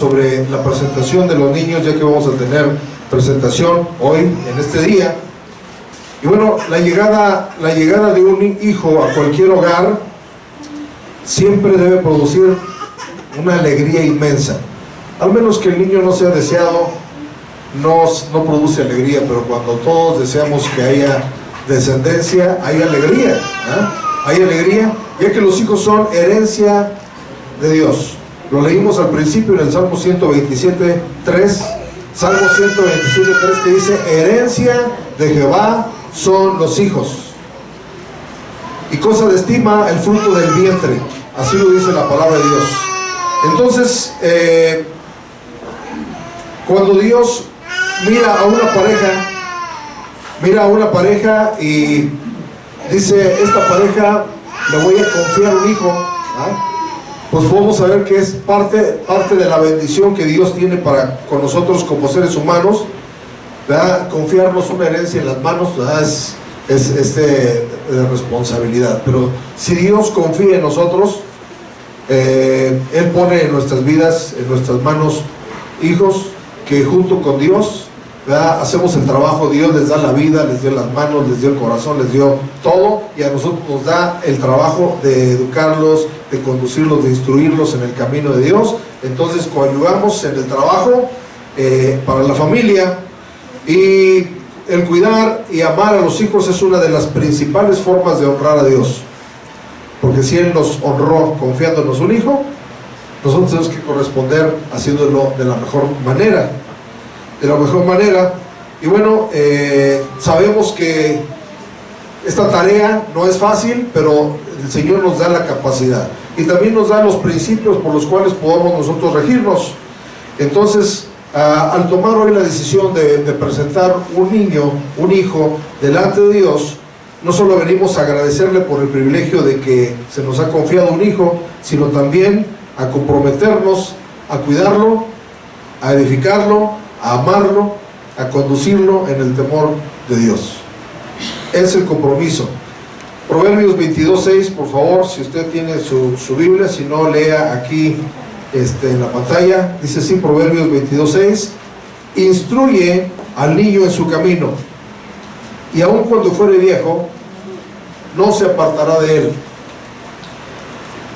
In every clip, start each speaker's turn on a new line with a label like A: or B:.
A: sobre la presentación de los niños, ya que vamos a tener presentación hoy, en este día. Y bueno, la llegada de un hijo a cualquier hogar siempre debe producir una alegría inmensa. Al menos que el niño no sea deseado, no produce alegría, pero cuando todos deseamos que haya descendencia, hay alegría, hay alegría, ya que los hijos son herencia de Dios. Lo leímos al principio en el Salmo 127:3, Salmo 127:3, que dice: herencia de Jehová son los hijos, y cosa de estima el fruto del vientre. Así lo dice la palabra de Dios. Entonces, cuando Dios mira a una pareja y dice: esta pareja le voy a confiar un hijo, pues podemos saber que es parte de la bendición que Dios tiene para con nosotros como seres humanos, ¿verdad? Confiarnos una herencia en las manos, ¿verdad? Es de responsabilidad. Pero si Dios confía en nosotros, Él pone en nuestras vidas, en nuestras manos, hijos que junto con Dios, ¿verdad?, hacemos el trabajo. Dios les da la vida, les dio las manos, les dio el corazón, les dio todo, y a nosotros nos da el trabajo de educarlos, de conducirlos, de instruirlos en el camino de Dios. Entonces coadyuvamos en el trabajo para la familia, y el cuidar y amar a los hijos es una de las principales formas de honrar a Dios, porque si Él nos honró confiándonos un hijo, nosotros tenemos que corresponder haciéndolo de la mejor manera. Y bueno, sabemos que esta tarea no es fácil, pero el Señor nos da la capacidad y también nos da los principios por los cuales podamos nosotros regirnos. Entonces, al tomar hoy la decisión de presentar un hijo delante de Dios, no solo venimos a agradecerle por el privilegio de que se nos ha confiado un hijo, sino también a comprometernos a cuidarlo, a edificarlo, a amarlo, a conducirlo en el temor de Dios. Es el compromiso. Proverbios 22:6, por favor, si usted tiene su Biblia, si no, lea aquí en la pantalla. Dice así, Proverbios 22:6: instruye al niño en su camino, y aun cuando fuere viejo, no se apartará de él.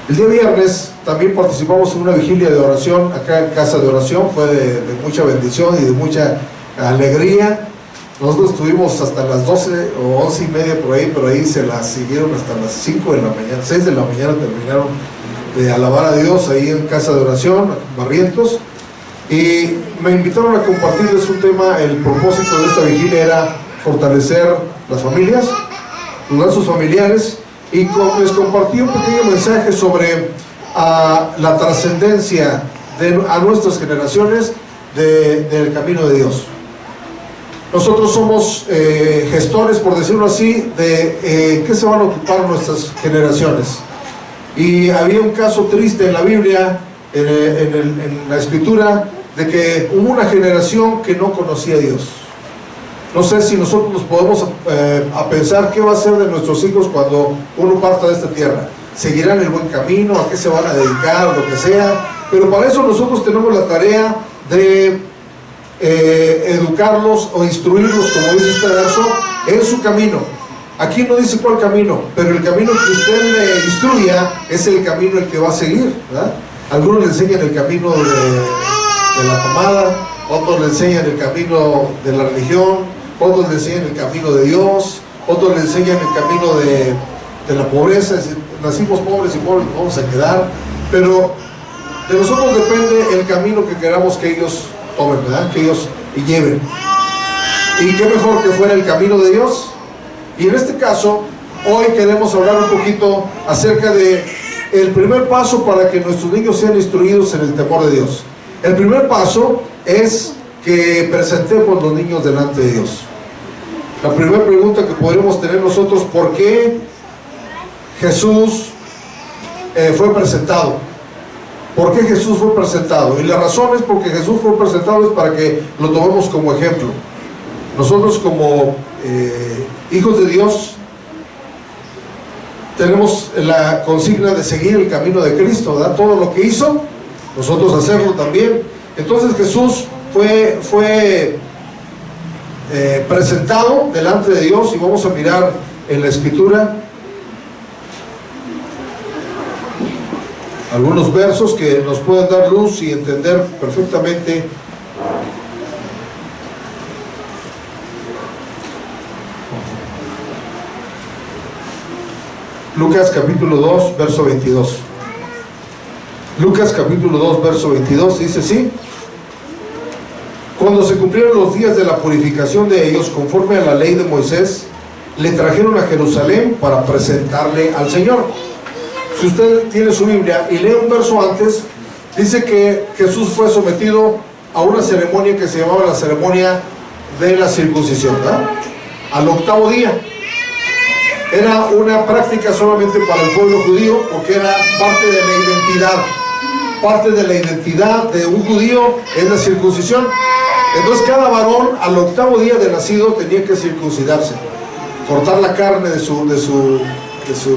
A: El día viernes también participamos en una vigilia de oración acá en Casa de Oración. Fue de mucha bendición y de mucha alegría. Nosotros estuvimos hasta las 12 o 11 y media por ahí, pero ahí se las siguieron hasta las 5 de la mañana, 6 de la mañana terminaron de alabar a Dios ahí en Casa de Oración, Barrientos, y me invitaron a compartirles un tema. El propósito de esta vigilia era fortalecer las familias, los lazos familiares, y les compartí un pequeño mensaje sobre la trascendencia a nuestras generaciones del camino de Dios. Nosotros somos gestores, por decirlo así, de qué se van a ocupar nuestras generaciones. Y había un caso triste en la Biblia, en la Escritura, de que hubo una generación que no conocía a Dios. No sé si nosotros nos podemos a pensar qué va a ser de nuestros hijos cuando uno parta de esta tierra. ¿Seguirán el buen camino? ¿A qué se van a dedicar? Lo que sea. Pero para eso nosotros tenemos la tarea de educarlos o instruirlos, como dice este verso, en su camino. Aquí no dice cuál camino, pero el camino que usted le instruya es el camino el que va a seguir, ¿verdad? Algunos le enseñan el camino de la pomada, otros le enseñan el camino de la religión, otros le enseñan el camino de Dios, otros le enseñan el camino de la pobreza. Nacimos pobres y pobres nos vamos a quedar, pero de nosotros depende el camino que queramos que ellos tomen, ¿verdad?, que ellos lleven. Y qué mejor que fuera el camino de Dios. Y en este caso, hoy queremos hablar un poquito acerca de el primer paso para que nuestros niños sean instruidos en el temor de Dios. El primer paso es que presentemos los niños delante de Dios. La primera pregunta que podremos tener nosotros: ¿por qué Jesús fue presentado? ¿Por qué Jesús fue presentado? Y la razón es porque Jesús fue presentado es para que lo tomemos como ejemplo. Nosotros como hijos de Dios tenemos la consigna de seguir el camino de Cristo, ¿verdad? Todo lo que hizo, nosotros hacerlo también. Entonces Jesús fue presentado delante de Dios, y vamos a mirar en la Escritura algunos versos que nos pueden dar luz y entender perfectamente Lucas capítulo 2, verso 22. Lucas capítulo 2, verso 22 dice así: cuando se cumplieron los días de la purificación de ellos, conforme a la ley de Moisés, le trajeron a Jerusalén para presentarle al Señor. Si usted tiene su Biblia y lee un verso antes, dice que Jesús fue sometido a una ceremonia que se llamaba la ceremonia de la circuncisión, ¿verdad? Al octavo día. Era una práctica solamente para el pueblo judío, porque era parte de la identidad. Parte de la identidad de un judío es la circuncisión. Entonces cada varón al octavo día de nacido tenía que circuncidarse, cortar la carne de su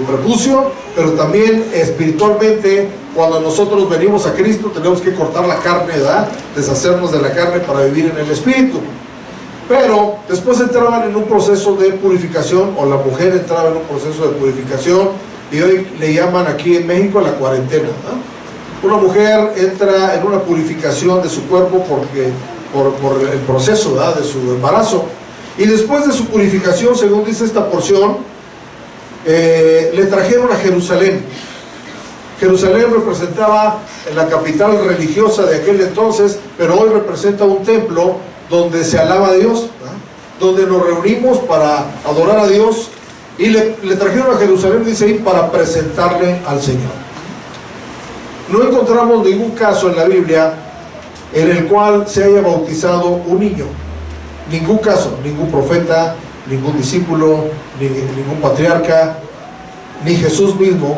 A: prepucio, pero también espiritualmente, cuando nosotros venimos a Cristo, tenemos que cortar la carne, ¿verdad? Deshacernos de la carne para vivir en el Espíritu. Pero después entraban en un proceso de purificación, o la mujer entraba en un proceso de purificación, y hoy le llaman aquí en México la cuarentena, ¿verdad? Una mujer entra en una purificación de su cuerpo por el proceso, ¿verdad?, de su embarazo, y después de su purificación, según dice esta porción, le trajeron a Jerusalén. Jerusalén representaba la capital religiosa de aquel entonces, pero hoy representa un templo donde se alaba a Dios, ¿verdad?, donde nos reunimos para adorar a Dios, y le trajeron a Jerusalén, dice ahí, para presentarle al Señor. No encontramos ningún caso en la Biblia en el cual se haya bautizado un niño. Ningún caso, ningún profeta, ningún discípulo, ningún patriarca, ni Jesús mismo.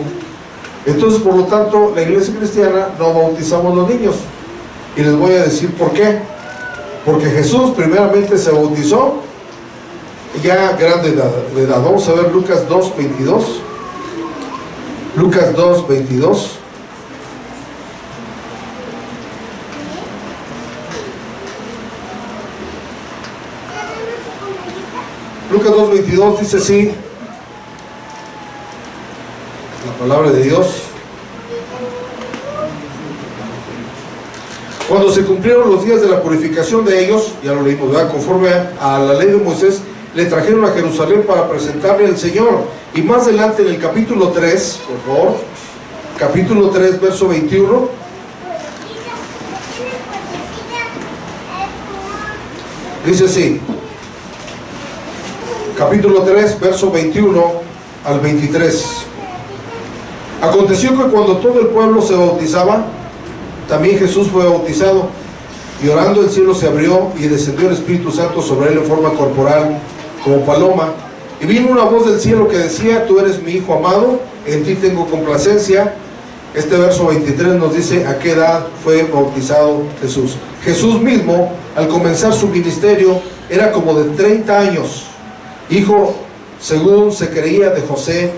A: Entonces, por lo tanto, la iglesia cristiana no bautizamos los niños. Y les voy a decir por qué. Porque Jesús primeramente se bautizó ya grande de edad. Vamos a ver Lucas 2, 22. Lucas 2, 22. Lucas 2, 22 dice así, la palabra de Dios: cuando se cumplieron los días de la purificación de ellos, ya lo leímos, ¿verdad?, conforme a la ley de Moisés, le trajeron a Jerusalén para presentarle al Señor. Y más adelante en el capítulo 3, por favor, capítulo 3, verso 21, dice así, capítulo 3, verso 21 al 23. Aconteció que cuando todo el pueblo se bautizaba, también Jesús fue bautizado, y orando el cielo se abrió, y descendió el Espíritu Santo sobre él en forma corporal, como paloma, y vino una voz del cielo que decía: tú eres mi Hijo amado, en ti tengo complacencia. Este verso 23 nos dice a qué edad fue bautizado Jesús. Jesús mismo, al comenzar su ministerio, era como de 30 años, hijo, según se creía, de José,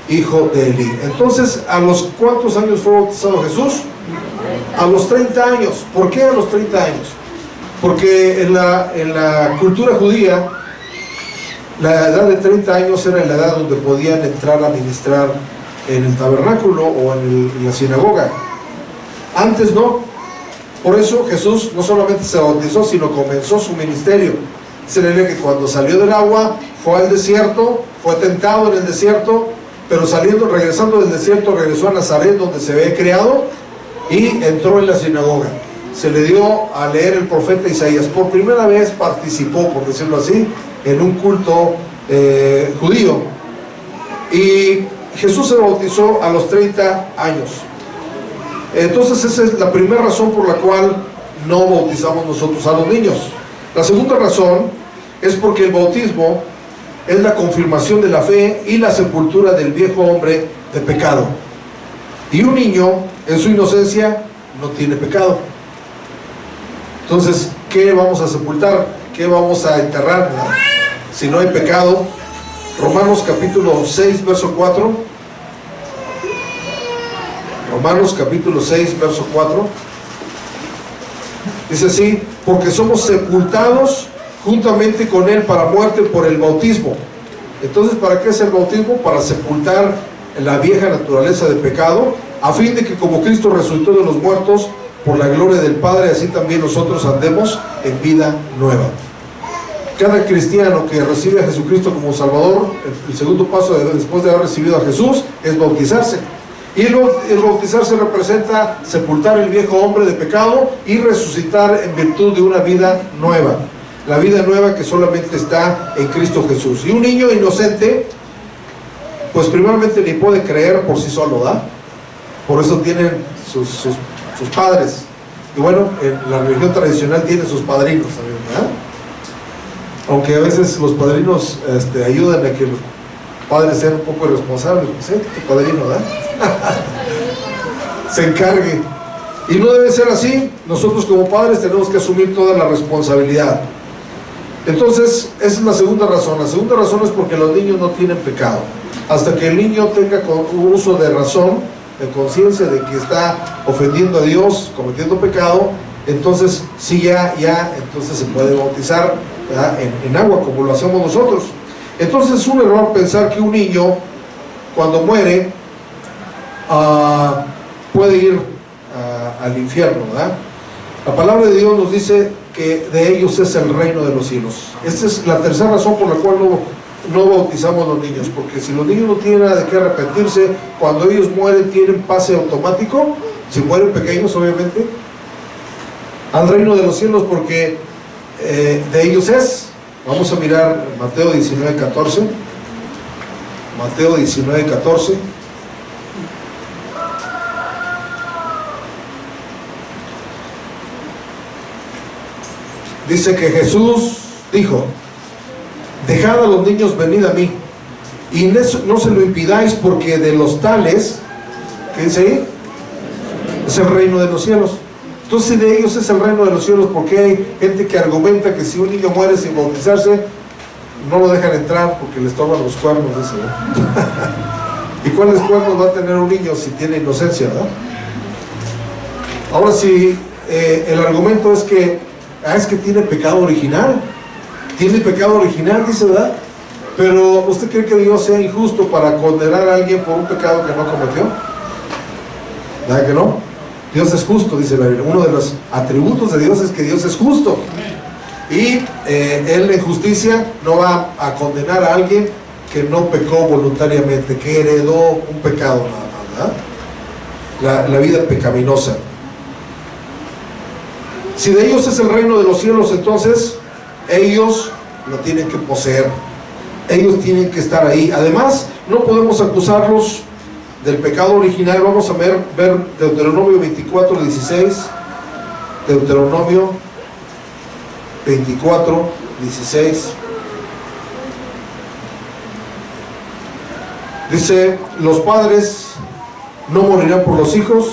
A: hijo de Elí. Entonces, ¿a los cuántos años fue bautizado Jesús? A los 30 años. ¿Por qué a los 30 años? Porque en la cultura judía, la edad de 30 años era la edad donde podían entrar a ministrar en el tabernáculo o en la sinagoga. Antes no. Por eso Jesús no solamente se bautizó, sino comenzó su ministerio. Se le lee que cuando salió del agua fue al desierto, fue tentado en el desierto, pero regresando del desierto, regresó a Nazaret, donde se había criado, y entró en la sinagoga. Se le dio a leer el profeta Isaías. Por primera vez participó, por decirlo así, en un culto judío. Y Jesús se bautizó a los 30 años. Entonces esa es la primera razón por la cual no bautizamos nosotros a los niños. La segunda razón es porque el bautismo es la confirmación de la fe y la sepultura del viejo hombre de pecado. Y un niño, en su inocencia, no tiene pecado. Entonces, ¿qué vamos a sepultar? ¿Qué vamos a enterrar, ¿no?, si no hay pecado? Romanos capítulo 6, verso 4. Romanos capítulo 6, verso 4. Dice así: porque somos sepultados juntamente con Él para muerte por el bautismo. Entonces, ¿para qué es el bautismo? Para sepultar la vieja naturaleza de pecado, a fin de que como Cristo resucitó de los muertos por la gloria del Padre, así también nosotros andemos en vida nueva. Cada cristiano que recibe a Jesucristo como Salvador, el segundo paso después de haber recibido a Jesús es bautizarse. Y el bautizarse representa sepultar el viejo hombre de pecado y resucitar en virtud de una vida nueva. La vida nueva que solamente está en Cristo Jesús. Y un niño inocente, pues primeramente ni puede creer por sí solo, ¿verdad? Por eso tienen sus padres. Y bueno, en la religión tradicional tienen sus padrinos también, ¿verdad? Aunque a veces los padrinos ayudan a que los padres sean un poco irresponsables. Pues, tu padrino, ¿verdad? Se encargue. Y no debe ser así. Nosotros como padres tenemos que asumir toda la responsabilidad. Entonces, esa es la segunda razón. La segunda razón es porque los niños no tienen pecado. Hasta que el niño tenga un uso de razón, de conciencia de que está ofendiendo a Dios, cometiendo pecado, entonces sí entonces se puede bautizar, ¿verdad?, en agua, como lo hacemos nosotros. Entonces es un error pensar que un niño, cuando muere, puede ir al infierno, ¿verdad? La palabra de Dios nos dice que de ellos es el reino de los cielos. Esta es la tercera razón por la cual no bautizamos a los niños, porque si los niños no tienen nada de qué arrepentirse, cuando ellos mueren tienen pase automático, si mueren pequeños obviamente, al reino de los cielos, porque de ellos es. Vamos a mirar Mateo 19:14. Mateo 19:14. Dice que Jesús dijo: dejad a los niños, venid a mí, y no se lo impidáis, porque de los tales, ¿qué dice ahí? Es el reino de los cielos. Entonces, de ellos es el reino de los cielos, porque hay gente que argumenta que si un niño muere sin bautizarse, no lo dejan entrar porque les toman los cuernos, dice, ¿no? ¿Y cuáles cuernos va a tener un niño si tiene inocencia, verdad? Ahora sí, el argumento es que tiene pecado original. Tiene pecado original, dice, ¿verdad? Pero ¿usted cree que Dios sea injusto para condenar a alguien por un pecado que no cometió? ¿Verdad que no? Dios es justo, dice la Biblia. Uno de los atributos de Dios es que Dios es justo. Y Él en justicia no va a condenar a alguien que no pecó voluntariamente, que heredó un pecado nada más, ¿verdad? La vida pecaminosa. Si de ellos es el reino de los cielos, entonces ellos lo tienen que poseer. Ellos tienen que estar ahí. Además, no podemos acusarlos del pecado original. Vamos a ver Deuteronomio 24:16. Deuteronomio 24:16. Dice: los padres no morirán por los hijos,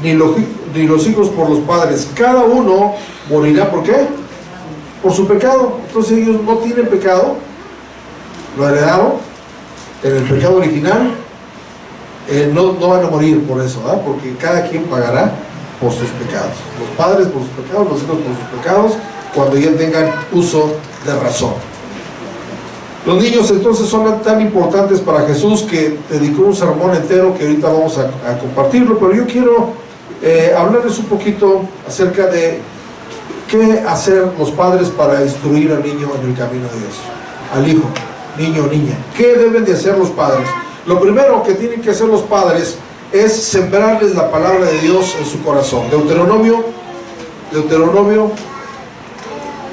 A: ni los hijos por los padres. Cada uno morirá, ¿por qué? Por su pecado. Entonces ellos no tienen pecado, lo heredaron en el pecado original. No van a morir por eso, ¿verdad? Porque cada quien pagará por sus pecados. Los padres por sus pecados, los hijos por sus pecados, cuando ya tengan uso de razón. Los niños entonces son tan importantes para Jesús que dedicó un sermón entero que ahorita vamos a compartirlo, pero yo quiero hablarles un poquito acerca de qué hacer los padres para instruir al niño en el camino de Dios, al hijo, niño o niña. ¿Qué deben de hacer los padres? Lo primero que tienen que hacer los padres es sembrarles la palabra de Dios en su corazón. Deuteronomio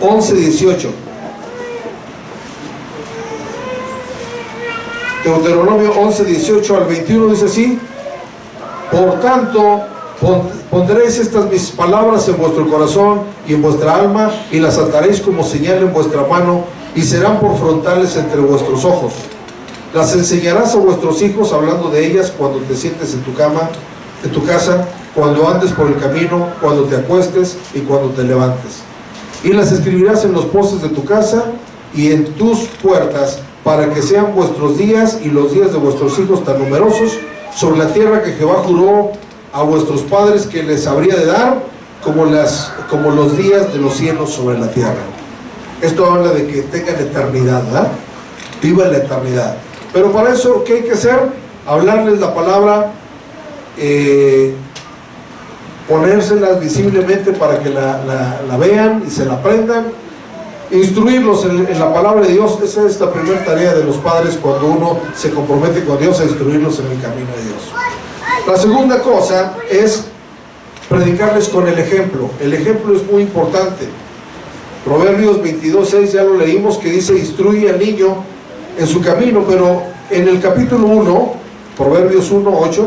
A: 11:18. Deuteronomio 11:18 al 21 dice así: por tanto, pondréis estas mis palabras en vuestro corazón y en vuestra alma, y las ataréis como señal en vuestra mano, y serán por frontales entre vuestros ojos. Las enseñarás a vuestros hijos, hablando de ellas cuando te sientes en tu cama, en tu casa, cuando andes por el camino, cuando te acuestes y cuando te levantes. Y las escribirás en los postes de tu casa y en tus puertas, para que sean vuestros días y los días de vuestros hijos tan numerosos sobre la tierra que Jehová juró a vuestros padres que les habría de dar, como los días de los cielos sobre la tierra. Esto habla de que tengan eternidad, ¿verdad? Vivan la eternidad. Pero para eso, ¿qué hay que hacer? Hablarles la palabra, ponérselas visiblemente para que la vean y se la aprendan, instruirlos en la palabra de Dios. Esa es la primera tarea de los padres cuando uno se compromete con Dios, a instruirlos en el camino de Dios. La segunda cosa es predicarles con el ejemplo. El ejemplo es muy importante. Proverbios 22:6 ya lo leímos, que dice: instruye al niño en su camino. Pero en el capítulo 1, Proverbios 1:8,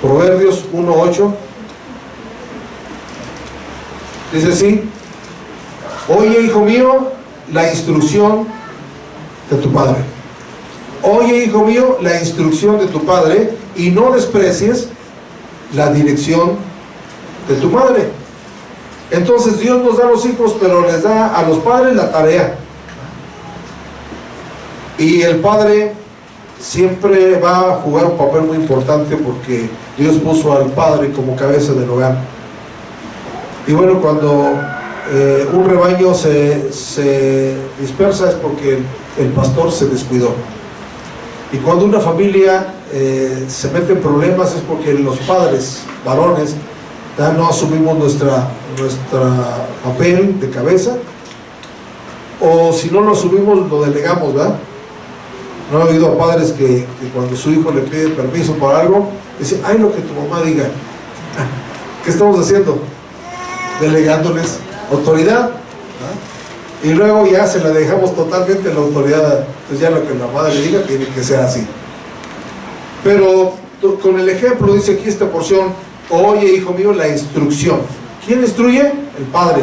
A: Proverbios 1:8 dice así: oye, hijo mío, la instrucción de tu padre. Oye, hijo mío, la instrucción de tu padre, y no desprecies la dirección de tu madre. Entonces Dios nos da a los hijos, pero les da a los padres la tarea. Y el padre siempre va a jugar un papel muy importante, porque Dios puso al padre como cabeza del hogar. Y bueno, cuando un rebaño se dispersa es porque el pastor se descuidó. Y cuando una familia se mete en problemas es porque los padres, varones, ya no asumimos nuestra papel de cabeza, o si no lo asumimos, lo delegamos, ¿verdad? No he oído a padres que cuando su hijo le pide permiso para algo, dice: ay, lo que tu mamá diga. ¿Qué estamos haciendo? Delegándoles autoridad, ¿no? Y luego ya se la dejamos totalmente la autoridad. Pues ya lo que la madre diga tiene que ser así. Pero con el ejemplo dice aquí esta porción: oye, hijo mío, la instrucción. ¿Quién instruye? El padre.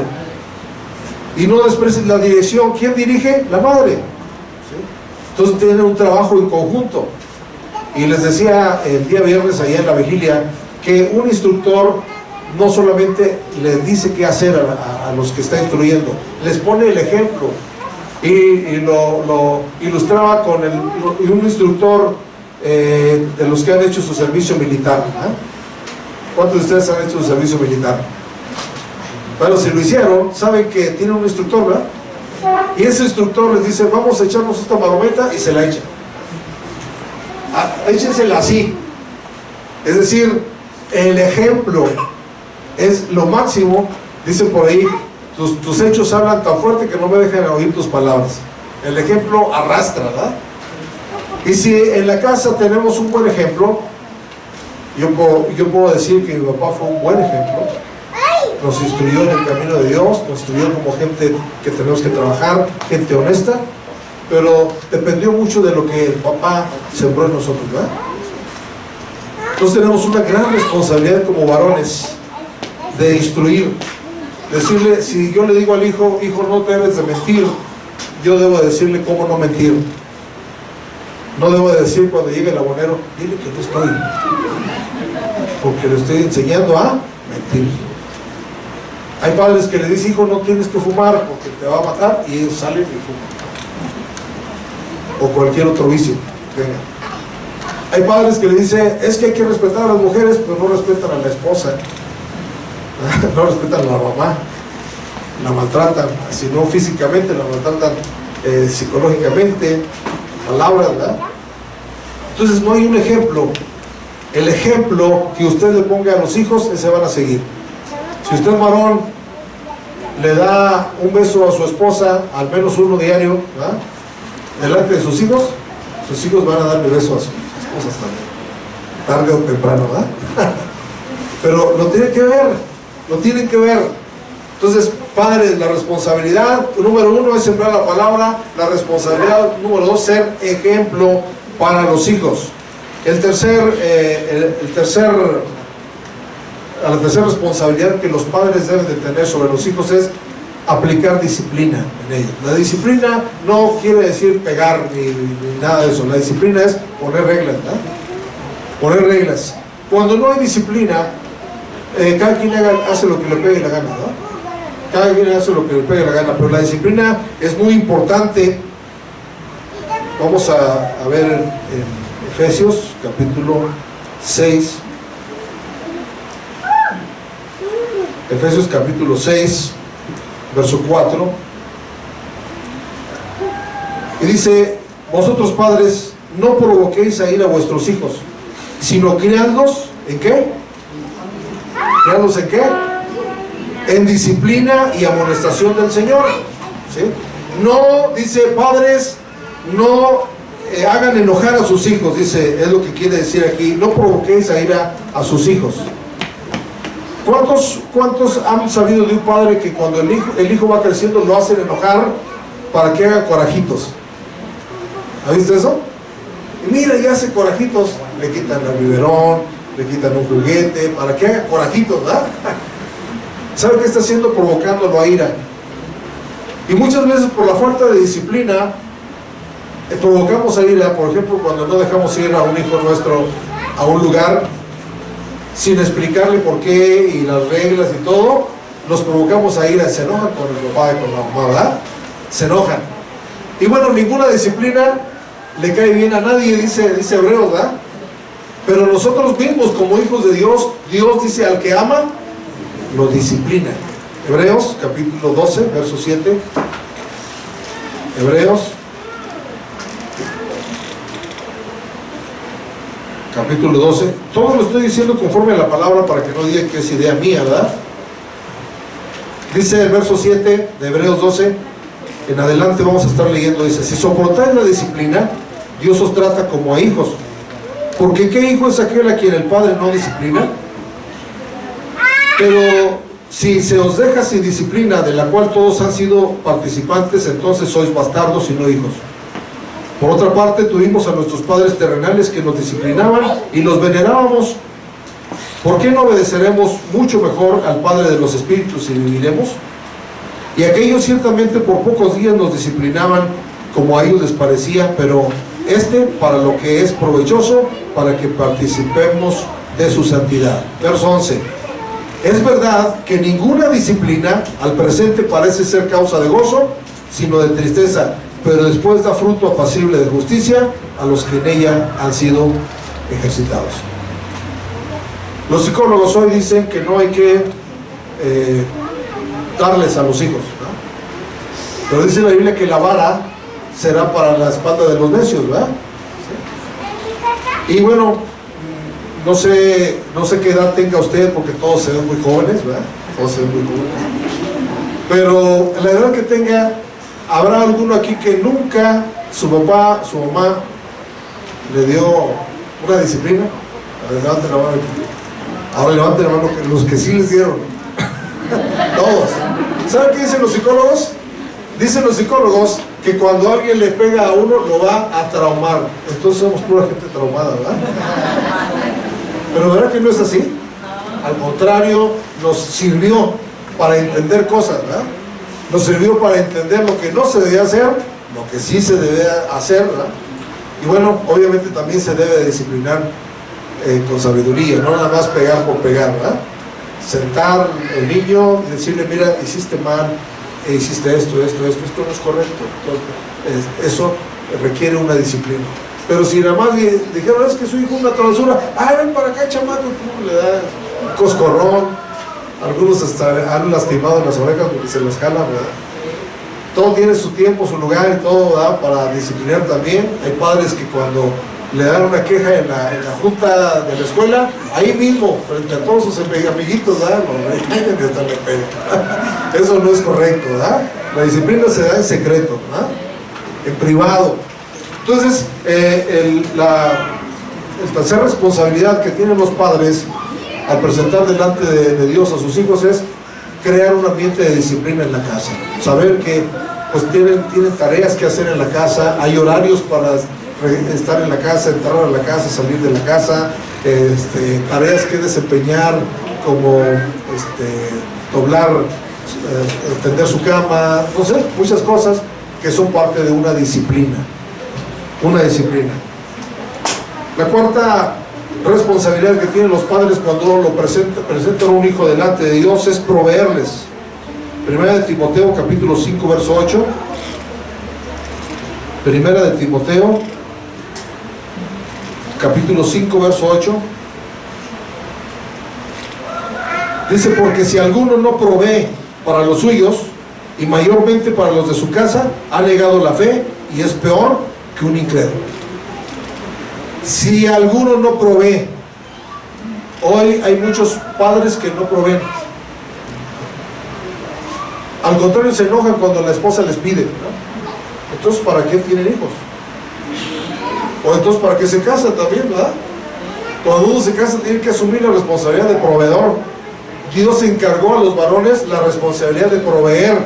A: Y no desprecies la dirección. ¿Quién dirige? La madre. ¿Sí? Entonces tienen un trabajo en conjunto. Y les decía el día viernes allá en la vigilia que un instructor no solamente les dice qué hacer a los que está instruyendo, les pone el ejemplo, y lo ilustraba con un instructor de los que han hecho su servicio militar. ¿Eh? ¿Cuántos de ustedes han hecho su servicio militar? Bueno, si lo hicieron, saben que tiene un instructor, ¿verdad? Y ese instructor les dice: vamos a echarnos esta marometa, y se la echan. Échensela así. Es decir, el ejemplo es lo máximo. Dicen por ahí: tus hechos hablan tan fuerte que no me dejan oír tus palabras. El ejemplo arrastra, ¿verdad? Y si en la casa tenemos un buen ejemplo, yo puedo decir que mi papá fue un buen ejemplo. Nos instruyó en el camino de Dios, nos instruyó como gente que tenemos que trabajar, gente honesta, pero dependió mucho de lo que el papá sembró en nosotros, ¿verdad? Entonces tenemos una gran responsabilidad como varones de instruir, decirle. Si yo le digo al hijo: hijo, no debes de mentir, yo debo decirle cómo no mentir. No debo de decir cuando llegue el abonero: dile que no estoy, porque le estoy enseñando a mentir. Hay padres que le dicen: hijo, no tienes que fumar porque te va a matar, y ellos salen y fuman, o cualquier otro vicio. Venga. Hay padres que le dicen: es que hay que respetar a las mujeres, pero no respetan a la esposa, no respetan a la mamá, la maltratan, si no físicamente, la maltratan psicológicamente, palabras, ¿verdad? Entonces no hay un ejemplo. El ejemplo que usted le ponga a los hijos, ese van a seguir. Si usted, varón, le da un beso a su esposa, al menos uno diario, ¿verdad?, delante de sus hijos van a darle beso a sus esposas también, tarde o temprano, ¿verdad? Pero lo tienen que ver. Entonces, padres, la responsabilidad número 1 es sembrar la palabra. La responsabilidad número 2, ser ejemplo para los hijos. La tercera responsabilidad que los padres deben de tener sobre los hijos es aplicar disciplina en ellos. La disciplina no quiere decir pegar ni nada de eso. La disciplina es poner reglas, ¿verdad? Poner reglas. Cuando no hay disciplina, cada quien hace lo que le pegue la gana, ¿no? Cada quien hace lo que le pegue la gana, pero la disciplina es muy importante. Vamos a ver en Efesios capítulo 6. Efesios capítulo 6, verso 4. Y dice: vosotros padres, no provoquéis a ira a vuestros hijos, sino criadlos, ¿en qué? ¿Criadlos en qué? En disciplina y amonestación del Señor, ¿sí? No, dice, padres, no hagan enojar a sus hijos, dice, es lo que quiere decir aquí. No provoquéis a ira a sus hijos. ¿Cuántos han sabido de un padre que cuando el hijo va creciendo lo hacen enojar para que haga corajitos? ¿Ha visto eso? Y mira, ya hace corajitos, le quitan el biberón, le quitan un juguete, para que haga corajitos, ¿verdad? ¿Sabe qué está haciendo? Provocándolo a ira. Y muchas veces por la falta de disciplina provocamos a ira. Por ejemplo, cuando no dejamos ir a un hijo nuestro a un lugar sin explicarle por qué y las reglas y todo, los provocamos a ira. Se enojan con el papá y con la mamá, ¿verdad? Se enojan. Y bueno, ninguna disciplina le cae bien a nadie, dice Hebreos, ¿verdad? Pero nosotros mismos, como hijos de Dios, Dios dice: al que ama, lo disciplina. Hebreos capítulo 12, verso 7. Hebreos capítulo 12. Todo lo estoy diciendo conforme a la palabra para que no digan que es idea mía, ¿verdad? Dice el verso 7 de Hebreos 12, en adelante vamos a estar leyendo, dice: si soportáis la disciplina, Dios os trata como a hijos. Porque ¿qué hijo es aquel a quien el padre no disciplina? Pero si se os deja sin disciplina, de la cual todos han sido participantes, entonces sois bastardos y no hijos. Por otra parte, tuvimos a nuestros padres terrenales que nos disciplinaban y los venerábamos. ¿Por qué no obedeceremos mucho mejor al Padre de los Espíritus y viviremos? Y aquellos ciertamente por pocos días nos disciplinaban como a ellos les parecía, pero para lo que es provechoso, para que participemos de su santidad. Verso 11. Es verdad que ninguna disciplina al presente parece ser causa de gozo, sino de tristeza, pero después da fruto apacible de justicia a los que en ella han sido ejercitados. Los psicólogos hoy dicen que no hay que darles a los hijos, ¿no? Pero dice la Biblia que la vara será para la espalda de los necios, ¿verdad? Y bueno, no sé qué edad tenga usted, porque todos se ven muy jóvenes, ¿verdad? Todos se ven muy jóvenes. Pero la edad que tenga, habrá alguno aquí que nunca su papá, su mamá le dio una disciplina. Levante la mano aquí. Ahora levante la mano los que sí les dieron. Todos. ¿Saben qué dicen los psicólogos? Dicen los psicólogos que cuando alguien le pega a uno lo va a traumar. Entonces somos pura gente traumada, ¿verdad? Pero ¿verdad que no es así? Al contrario, nos sirvió para entender cosas, ¿verdad? Nos sirvió para entender lo que no se debía hacer, lo que sí se debe hacer, ¿verdad? Y bueno, obviamente también se debe disciplinar con sabiduría, no nada más pegar por pegar, ¿verdad? Sentar al niño y decirle: mira, hiciste mal, hiciste esto no es correcto. Entonces, eso requiere una disciplina. Pero si nada más dijeron: es que su hijo una travesura, ven para acá, chamaco, y le da un coscorrón. Algunos hasta han lastimado en las orejas porque se las jala, ¿verdad? Todo tiene su tiempo, su lugar y todo, ¿verdad? Para disciplinar también. Hay padres que cuando le dan una queja en la junta de la escuela, ahí mismo, frente a todos sus amiguitos, ¿verdad? Eso no es correcto, ¿verdad? La disciplina se da en secreto, ¿verdad? En privado. Entonces, la tercera responsabilidad que tienen los padres al presentar delante de Dios a sus hijos es crear un ambiente de disciplina en la casa. Saber que pues tienen tareas que hacer en la casa, hay horarios para estar en la casa, entrar a la casa, salir de la casa, tareas que desempeñar como doblar, tender su cama, no sé, muchas cosas que son parte de una disciplina. Una disciplina. La cuarta responsabilidad que tienen los padres cuando lo presentan a un hijo delante de Dios es proveerles. Primera de Timoteo capítulo 5 verso 8. Primera de Timoteo capítulo 5 verso 8. Dice, porque si alguno no provee para los suyos, y mayormente para los de su casa, ha negado la fe y es peor que un incrédulo. Si alguno no provee, hoy hay muchos padres que no proveen. Al contrario, se enojan cuando la esposa les pide, ¿no? Entonces, ¿para qué tienen hijos? O entonces, ¿para qué se casan también, verdad? Cuando uno se casa, tiene que asumir la responsabilidad de proveedor. Dios encargó a los varones la responsabilidad de proveer,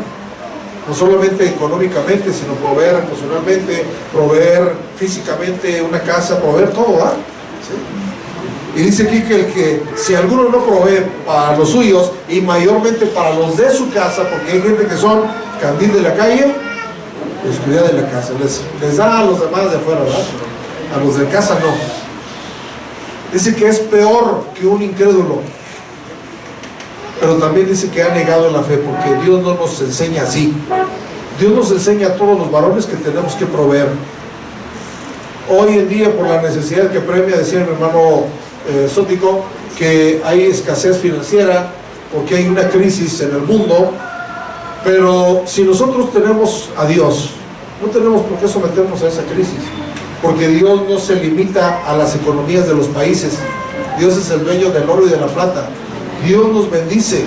A: no solamente económicamente, sino proveer emocionalmente, proveer físicamente una casa, proveer todo, ¿verdad? ¿Sí? Y dice aquí que si alguno no provee para los suyos, y mayormente para los de su casa, porque hay gente que son candil de la calle, oscuridad de la casa, les da a los demás de afuera, ¿verdad? A los de casa no. Dice que es peor que un incrédulo, pero también dice que ha negado la fe, porque Dios no nos enseña así. Dios nos enseña a todos los varones que tenemos que proveer. Hoy en día, por la necesidad que premia, decía mi hermano Sótico, que hay escasez financiera, porque hay una crisis en el mundo, pero si nosotros tenemos a Dios, no tenemos por qué someternos a esa crisis, porque Dios no se limita a las economías de los países. Dios es el dueño del oro y de la plata. Dios nos bendice,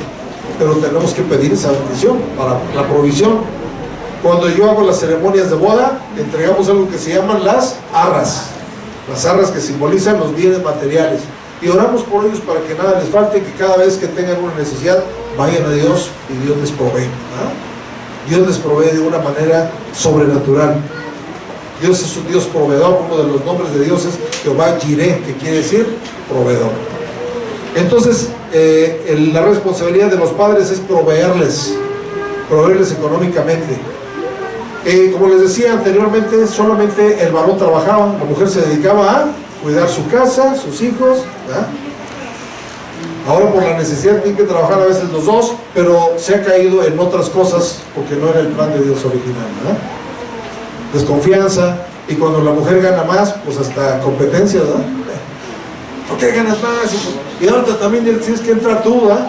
A: pero tenemos que pedir esa bendición para la provisión. Cuando yo hago las ceremonias de boda, entregamos algo que se llaman las arras que simbolizan los bienes materiales, y oramos por ellos para que nada les falte, que cada vez que tengan una necesidad vayan a Dios y Dios les provee, ¿no? Dios les provee de una manera sobrenatural. Dios es un Dios proveedor. Uno de los nombres de Dios es Jehová Jireh, que quiere decir proveedor. Entonces, la responsabilidad de los padres es proveerles económicamente. Como les decía anteriormente, solamente el varón trabajaba, la mujer se dedicaba a cuidar su casa, sus hijos, ¿verdad? Ahora por la necesidad tienen que trabajar a veces los dos, pero se ha caído en otras cosas porque no era el plan de Dios original, ¿verdad? Desconfianza, y cuando la mujer gana más, pues hasta competencia, ¿verdad? ¿Por qué ganas más? Y ahorita también tienes que entrar tú, ¿verdad?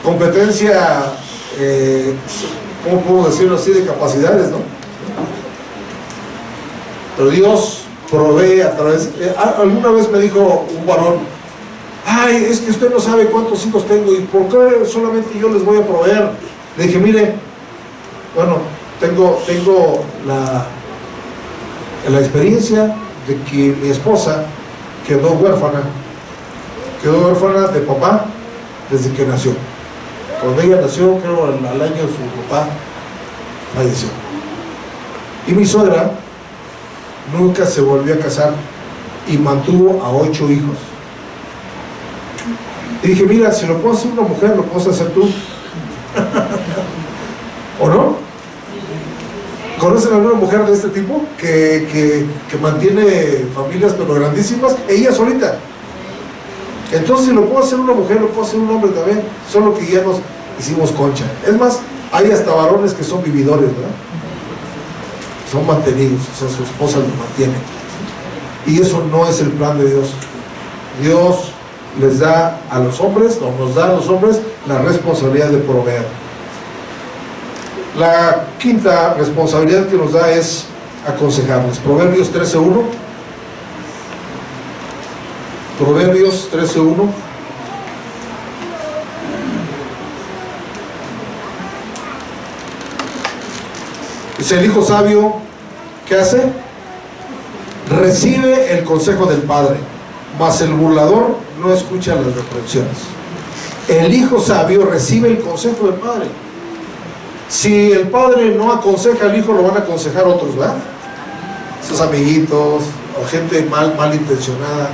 A: Competencia, ¿cómo puedo decirlo así? De capacidades, ¿no? Pero Dios provee a través... alguna vez me dijo un varón, ay, es que usted no sabe cuántos hijos tengo, y por qué solamente yo les voy a proveer. Le dije, mire, bueno, tengo la experiencia de que mi esposa quedó huérfana de papá desde que nació. Cuando ella nació, creo al año su papá falleció. Y mi suegra nunca se volvió a casar y mantuvo a 8 hijos. Y dije, mira, si lo puedo hacer una mujer, lo puedes hacer tú. ¿O no? ¿Conocen a alguna mujer de este tipo que mantiene familias pero grandísimas? Ella solita. Entonces, si lo puedo hacer una mujer, lo puedo hacer un hombre también, solo que ya nos hicimos concha. Es más, hay hasta varones que son vividores, ¿verdad? Son mantenidos, o sea, su esposa los mantiene. Y eso no es el plan de Dios. Dios les da a los hombres, o nos da a los hombres, la responsabilidad de proveer. La quinta responsabilidad que nos da es aconsejarles. Proverbios 13:1. Proverbios 13:1. Dice, el hijo sabio, ¿qué hace? Recibe el consejo del padre, mas el burlador no escucha las reprensiones. El hijo sabio recibe el consejo del padre. Si el padre no aconseja al hijo, lo van a aconsejar otros, ¿verdad? Sus amiguitos, o gente malintencionada.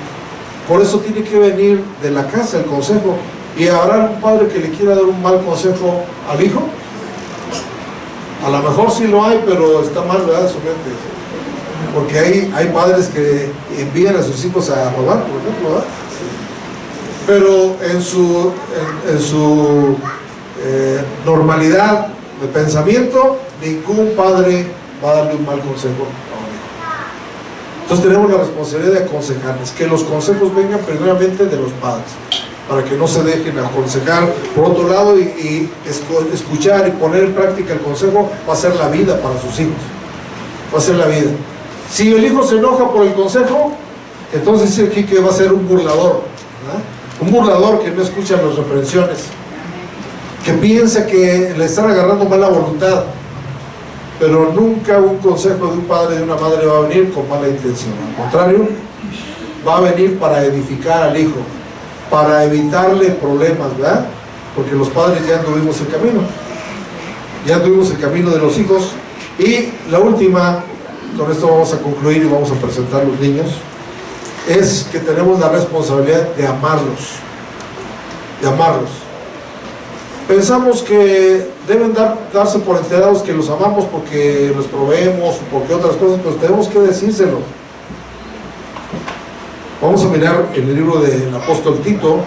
A: Por eso tiene que venir de la casa el consejo. ¿Y habrá un padre que le quiera dar un mal consejo al hijo? A lo mejor sí lo hay, pero está mal, ¿verdad? Su mente. Porque hay padres que envían a sus hijos a robar, por ejemplo, ¿verdad? Pero en su normalidad de pensamiento, ningún padre va a darle un mal consejo a un hijo. Entonces tenemos la responsabilidad de aconsejarles, que los consejos vengan primeramente de los padres. para que no se dejen aconsejar. Por otro lado, y escuchar y poner en práctica el consejo va a ser la vida para sus hijos, va a ser la vida. Si el hijo se enoja por el consejo, entonces dice aquí que va a ser un burlador, ¿verdad? Un burlador que no escucha las reprensiones, que piensa que le están agarrando mala voluntad, pero nunca un consejo de un padre y de una madre va a venir con mala intención. Al contrario, va a venir para edificar al hijo, para evitarle problemas, ¿verdad? Porque los padres ya anduvimos el camino, ya anduvimos el camino de los hijos. Y la última, con esto vamos a concluir y vamos a presentar a los niños, es que tenemos la responsabilidad de amarlos, de amarlos. Pensamos que deben darse por enterados que los amamos porque los proveemos o porque otras cosas, pues tenemos que decírselo. Vamos a mirar en el libro del apóstol Tito,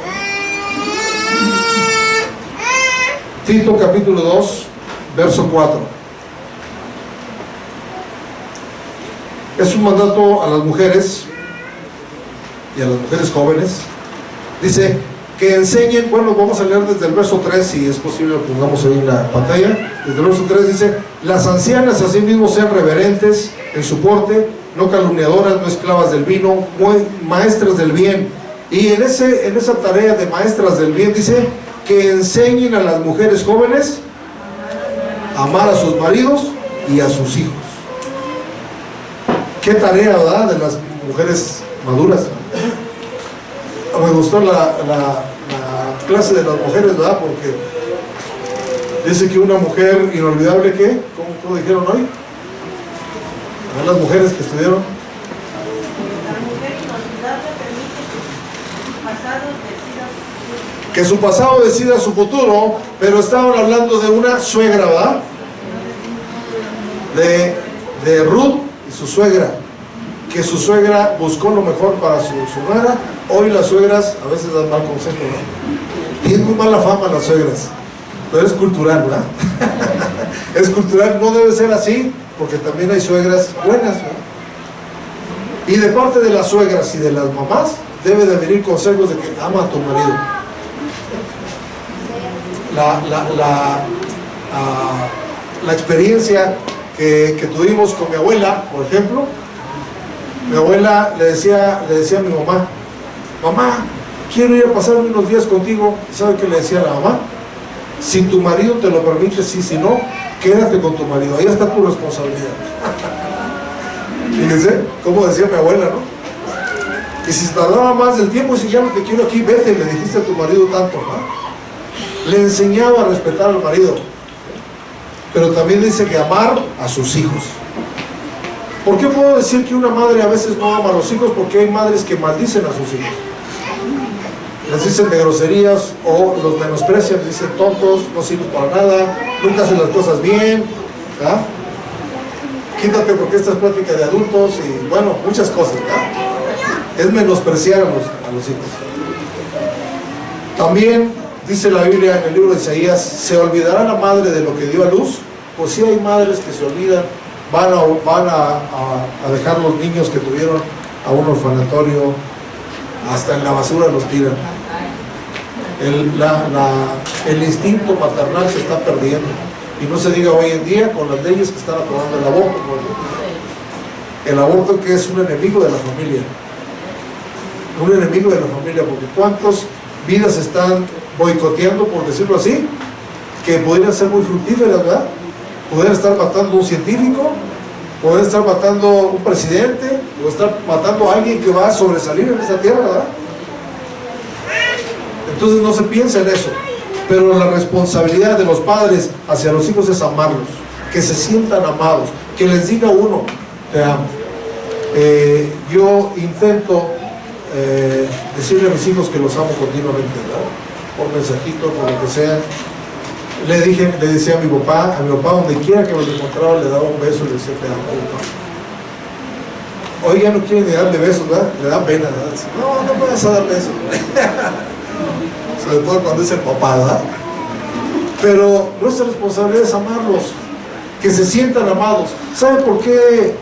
A: Tito capítulo 2, verso 4. Es un mandato a las mujeres y a las mujeres jóvenes. Dice que enseñen, bueno, vamos a leer desde el verso 3, si es posible lo pongamos ahí en la pantalla. Desde el verso 3 dice: las ancianas asimismo sean reverentes en su porte, no calumniadoras, no esclavas del vino, maestras del bien. Y en esa tarea de maestras del bien dice que enseñen a las mujeres jóvenes a amar a sus maridos y a sus hijos. Qué tarea, ¿verdad?, de las mujeres maduras. Me gustó la clase de las mujeres, ¿verdad?, porque dice que una mujer inolvidable, ¿qué? ¿Cómo dijeron hoy? A ver, las mujeres que estudiaron.
B: La mujer inolvidable permite que su
A: Que su pasado
B: pasado decida
A: decida su futuro, pero estaban hablando de una suegra, ¿verdad? De Ruth y su suegra, que su suegra buscó lo mejor para su nuera. Hoy las suegras a veces dan mal consejo, ¿no? Tienen muy mala fama las suegras, pero es cultural, ¿verdad? Es cultural, no debe ser así, porque también hay suegras buenas, ¿verdad? Y de parte de las suegras y de las mamás debe de venir consejos de que ama a tu marido. La experiencia que tuvimos con mi abuela, por ejemplo, mi abuela le decía a mi mamá: mamá, quiero ir a pasarme unos días contigo. ¿Sabe qué le decía a la mamá? Si tu marido te lo permite, sí, si no, quédate con tu marido, ahí está tu responsabilidad. Fíjense cómo decía mi abuela, ¿no? Y si tardaba más del tiempo, si ya no te quiero aquí, vete, le dijiste a tu marido tanto, ¿no? Le enseñaba a respetar al marido, pero también dice que amar a sus hijos. ¿Por qué puedo decir que una madre a veces no ama a los hijos? Porque hay madres que maldicen a sus hijos, les dicen de groserías o los menosprecian, les dicen tontos, no sirven para nada, nunca hacen las cosas bien, ¿verdad? Quítate porque esta es plática de adultos, y bueno, muchas cosas, ¿verdad? Es menospreciar a los hijos. También dice la Biblia en el libro de Isaías: ¿se olvidará la madre de lo que dio a luz? Pues sí, hay madres que se olvidan, van a dejar los niños que tuvieron a un orfanatorio, hasta en la basura los tiran. El instinto maternal se está perdiendo, y no se diga hoy en día con las leyes que están aprobando el aborto. El aborto, que es un enemigo de la familia, un enemigo de la familia, porque cuántas vidas están boicoteando, por decirlo así, que podrían ser muy fructíferas, ¿verdad? Podrían estar matando a un científico, podrían estar matando a un presidente, o estar matando a alguien que va a sobresalir en esta tierra, ¿verdad? Entonces no se piensa en eso, pero la responsabilidad de los padres hacia los hijos es amarlos, que se sientan amados, que les diga uno: te amo. Yo intento decirle a mis hijos que los amo continuamente, ¿verdad? Por mensajito, por lo que sea. Le decía a mi papá, donde quiera que me lo encontraba, le daba un beso y le decía: te amo, papá. Hoy ya no quiere ni darle besos, ¿verdad? Le da pena, ¿verdad? Dice: no me vas a dar besos. Sobre todo cuando es el papá, ¿verdad? Pero nuestra responsabilidad es amarlos, que se sientan amados. ¿Saben por qué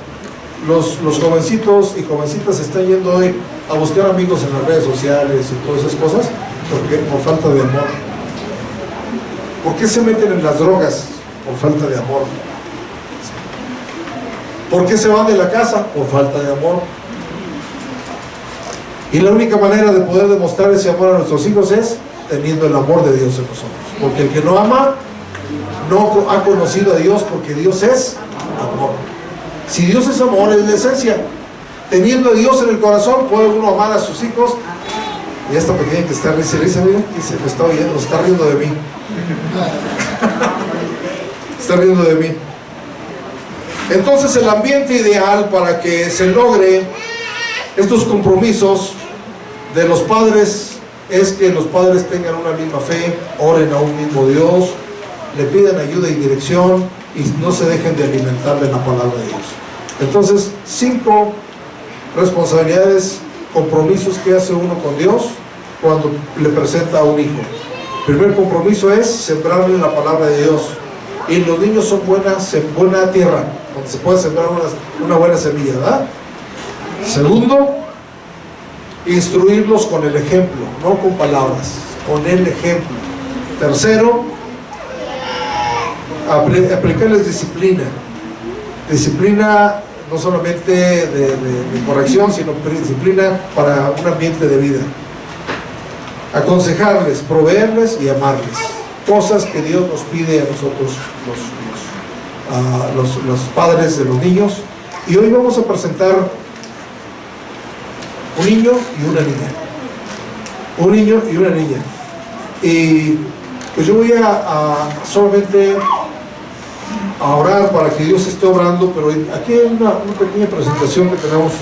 A: los jovencitos y jovencitas están yendo hoy a buscar amigos en las redes sociales y todas esas cosas? ¿Por qué? Por falta de amor. ¿Por qué se meten en las drogas? Por falta de amor. ¿Por qué se van de la casa? Por falta de amor. Y la única manera de poder demostrar ese amor a nuestros hijos es teniendo el amor de Dios en nosotros. Porque el que no ama no ha conocido a Dios, porque Dios es amor. Si Dios es amor, es la esencia. Teniendo a Dios en el corazón, puede uno amar a sus hijos. Y esta pequeña que está risa, mira, y se me está oyendo, está riendo de mí. Está riendo de mí. Entonces el ambiente ideal para que se logre estos compromisos de los padres es que los padres tengan una misma fe, oren a un mismo Dios, le pidan ayuda y dirección y no se dejen de alimentar de la palabra de Dios. Entonces, 5 responsabilidades, compromisos que hace uno con Dios cuando le presenta a un hijo. El primer compromiso es sembrarle la palabra de Dios. Y los niños son buena tierra, donde se puede sembrar una buena semilla, ¿verdad? Segundo, instruirlos con el ejemplo, no con palabras, con el ejemplo. Tercero, aplicarles disciplina. Disciplina no solamente de corrección, sino disciplina para un ambiente de vida. Aconsejarles, proveerles y amarles. Cosas que Dios nos pide a nosotros, los padres de los niños. Y hoy vamos a presentar un niño y una niña. Un niño y una niña. Y pues yo voy a solamente a orar para que Dios esté obrando, pero aquí hay una pequeña presentación que tenemos.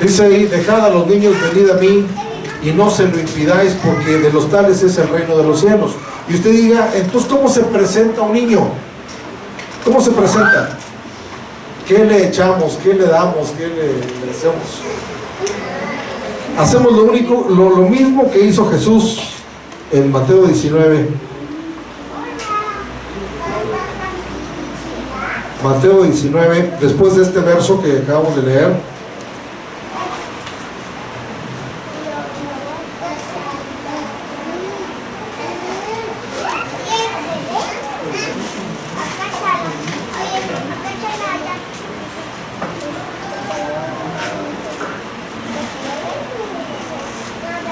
A: Dice ahí: dejad a los niños, venid a mí, y no se lo impidáis, porque de los tales es el reino de los cielos. Y usted diga, entonces, ¿cómo se presenta un niño? ¿Cómo se presenta? ¿Qué le echamos? ¿Qué le damos? ¿Qué le hacemos? Hacemos lo mismo que hizo Jesús en Mateo 19. Mateo 19, después de este verso que acabamos de leer.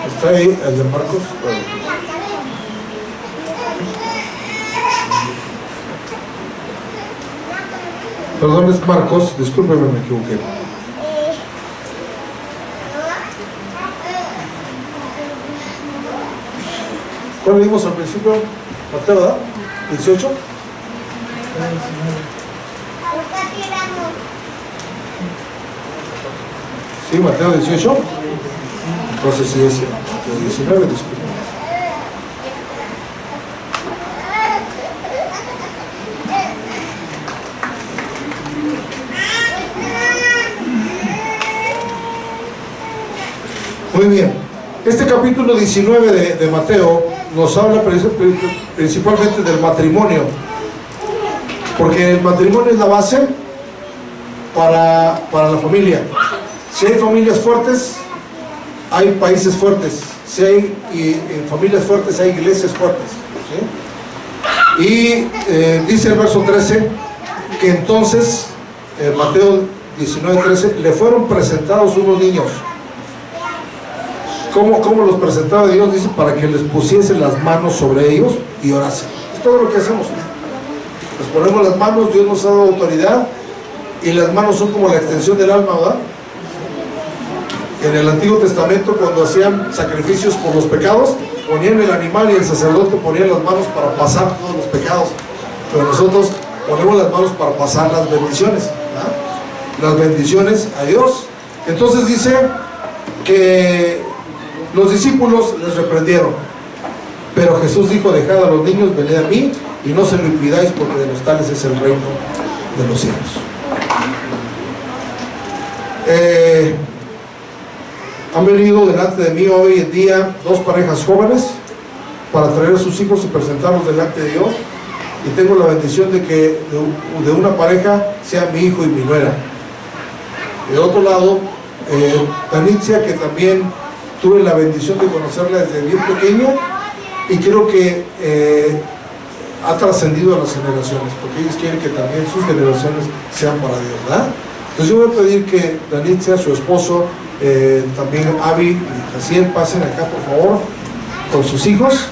A: ¿Está ahí el de Marcos? Perdón, es Marcos, discúlpeme, me equivoqué. ¿Cuál leímos al principio? Mateo, ¿verdad? 18. Sí, Mateo 18. Entonces sí es Mateo 19, disculpen. Muy bien, este capítulo 19 de Mateo nos habla principalmente del matrimonio, porque el matrimonio es la base para la familia. Si hay familias fuertes, hay países fuertes. Si hay familias fuertes, hay iglesias fuertes, ¿sí? Y dice el verso 13 que entonces, Mateo 19:13, le fueron presentados unos niños. ¿Cómo los presentaba Dios? Dice, para que les pusiese las manos sobre ellos y orasen. Es todo lo que hacemos. Les ponemos las manos, Dios nos ha dado autoridad, y las manos son como la extensión del alma, ¿verdad? En el Antiguo Testamento, cuando hacían sacrificios por los pecados, ponían el animal y el sacerdote ponía las manos para pasar todos los pecados. Pero nosotros ponemos las manos para pasar las bendiciones, ¿verdad? Las bendiciones a Dios. Entonces dice que los discípulos les reprendieron, pero Jesús dijo: dejad a los niños, venid a mí, y no se lo impidáis, porque de los tales es el reino de los cielos. Han venido delante de mí hoy en día 2 parejas jóvenes para traer a sus hijos y presentarlos delante de Dios, y tengo la bendición de que de una pareja sea mi hijo y mi nuera. De otro lado, Danitza, que también tuve la bendición de conocerla desde bien pequeña, y creo que ha trascendido a las generaciones, porque ellos quieren que también sus generaciones sean para Dios, ¿verdad? Entonces yo voy a pedir que Danitza, su esposo, también Avi y Jaciel pasen acá, por favor, con sus hijos,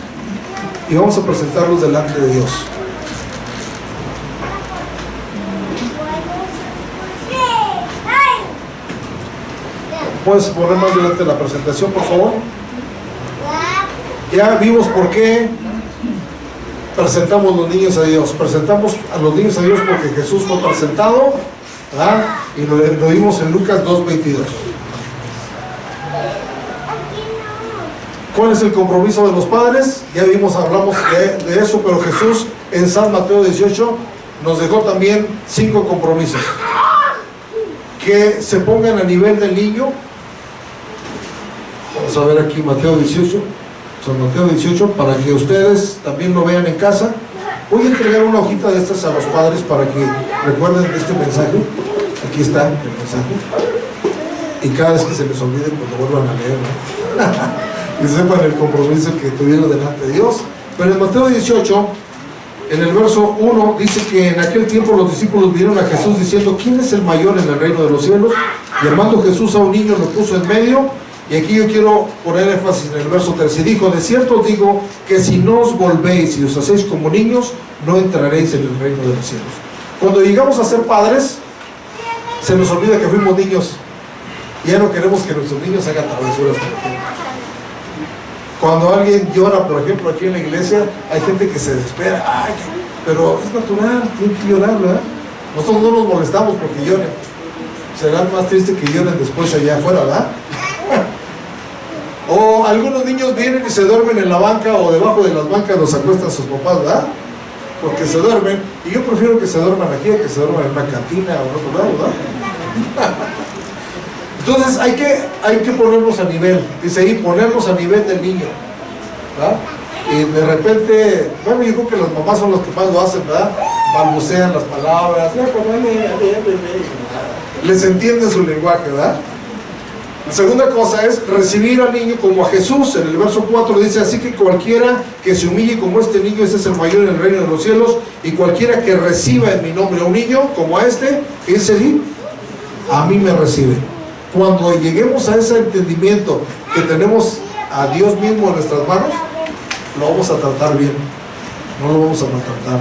A: y vamos a presentarlos delante de Dios. ¿Puedes poner más delante la presentación, por favor? Ya vimos por qué presentamos los niños a Dios. Presentamos a los niños a Dios porque Jesús fue presentado, ¿verdad? Y lo vimos en Lucas 2:22. ¿Cuál es el compromiso de los padres? Ya vimos, hablamos de eso, pero Jesús en San Mateo 18 nos dejó también 5 compromisos. Que se pongan a nivel del niño. Vamos a ver aquí Mateo 18, San Mateo 18, para que ustedes también lo vean en casa. Voy a entregar una hojita de estas a los padres para que recuerden este mensaje. Aquí está el mensaje. Y cada vez que se les olvide, pues lo vuelvan a leer, ¿no? Y sepan el compromiso que tuvieron delante de Dios. Pero en Mateo 18, en el verso 1, dice que en aquel tiempo los discípulos vinieron a Jesús diciendo: ¿quién es el mayor en el reino de los cielos? Y llamando Jesús a un niño, lo puso en medio. Y aquí yo quiero poner énfasis en el verso 3. Y dijo: de cierto os digo que si no os volvéis y os hacéis como niños, no entraréis en el reino de los cielos. Cuando llegamos a ser padres, se nos olvida que fuimos niños. Y ya no queremos que nuestros niños hagan travesuras. Cuando alguien llora, por ejemplo, aquí en la iglesia, hay gente que se desespera. Ay, pero es natural, tiene que llorar, ¿verdad? Nosotros no nos molestamos porque lloren. Serán más tristes que lloren después allá afuera, ¿verdad? O algunos niños vienen y se duermen en la banca o debajo de las bancas los acuestan sus papás, ¿verdad? Porque se duermen. Y yo prefiero que se duerman aquí que se duerman en una cantina o en otro lado, ¿verdad? Entonces hay que ponernos a nivel. Dice ahí, ponernos a nivel del niño, ¿verdad? Y de repente, bueno, yo creo que las mamás son las que más lo hacen, ¿verdad? Balbucean las palabras, les entienden su lenguaje, ¿verdad? La segunda cosa es recibir al niño como a Jesús. En el verso 4 dice: así que cualquiera que se humille como este niño, ese es el mayor en el reino de los cielos. Y cualquiera que reciba en mi nombre a un niño como a este, ese sí, a mí me recibe. Cuando lleguemos a ese entendimiento que tenemos a Dios mismo en nuestras manos, lo vamos a tratar bien, no lo vamos a maltratar,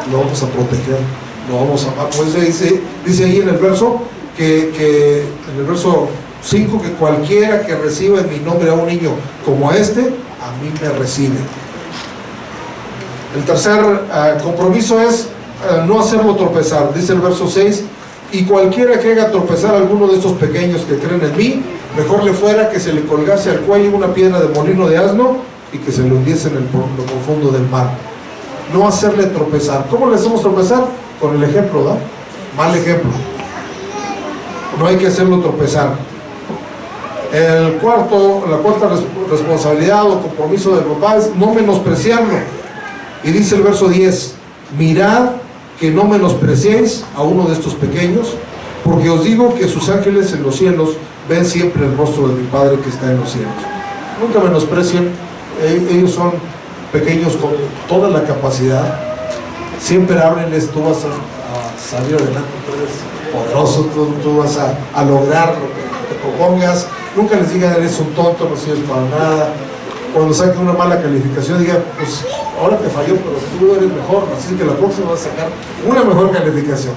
A: lo vamos a proteger, lo vamos a amar. Pues dice ahí en el verso en el verso 5, que cualquiera que reciba en mi nombre a un niño como a este, a mí me recibe. El tercer compromiso es no hacerlo tropezar. Dice el verso 6: y cualquiera que haga tropezar a alguno de estos pequeños que creen en mí, mejor le fuera que se le colgase al cuello una piedra de molino de asno y que se le hundiese en lo profundo del mar. No hacerle tropezar. ¿Cómo le hacemos tropezar? Con el ejemplo, ¿verdad? Mal ejemplo. No hay que hacerlo tropezar. La cuarta responsabilidad o compromiso del papá es no menospreciarlo. Y dice el verso 10: mirad que no menospreciéis a uno de estos pequeños, porque os digo que sus ángeles en los cielos ven siempre el rostro de mi Padre que está en los cielos. Nunca menosprecien. Ellos son pequeños con toda la capacidad. Siempre háblenles: tú vas a salir adelante, tú eres poderoso, tú vas a lograr lo que te propongas. Nunca les digan: eres un tonto, no sirves para nada. Cuando saquen una mala calificación, digan: pues ahora te falló, pero tú eres mejor, así que la próxima vas a sacar una mejor calificación,